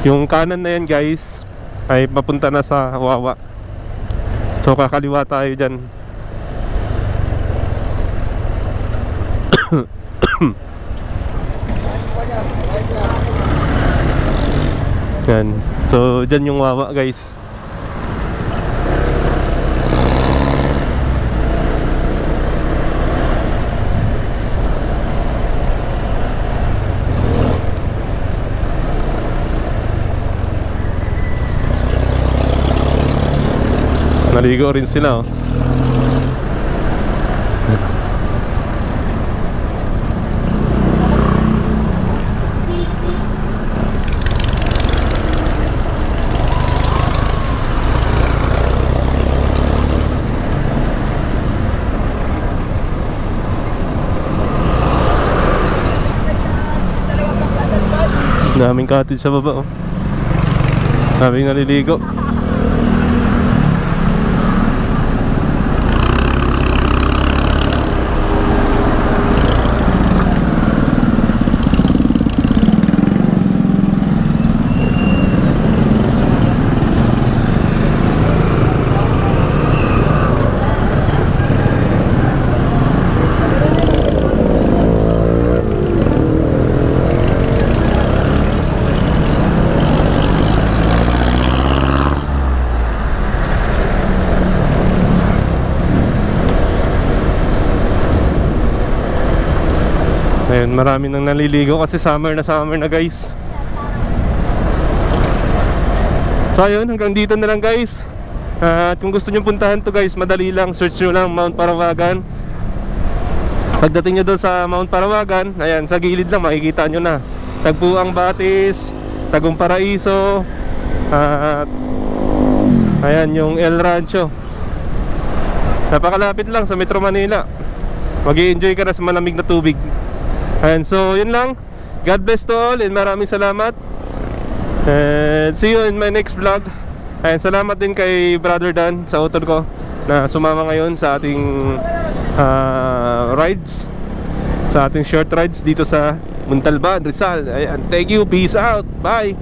Yung kanan na yan guys ay papunta na sa Wawa. So kakaliwa tayo dyan. Yan. So dyan yung Wawa guys. Naligo rin sila Daming cottage sa baba Daming naliligo. Ayun, marami nang naliligo kasi summer na guys. So ayun, hanggang dito na lang guys. At kung gusto nyo puntahan to guys, madali lang, search nyo lang Mount Parawagan. Pagdating nyo doon sa Mount Parawagan, ayan, sa gilid lang makikita nyo na Tagpuang Batis, Tagum Paraiso, at ayan yung El Rancho. Napakalapit lang sa Metro Manila. Mag-i-enjoy ka na sa malamig na tubig. Ayan, so yun lang. God bless to all and maraming salamat. And see you in my next vlog. Ayan, salamat din kay Brother Dan sa utol ko na sumama ngayon sa ating rides, sa ating short rides dito sa Montalban, Rizal. Ayan, thank you, peace out, bye.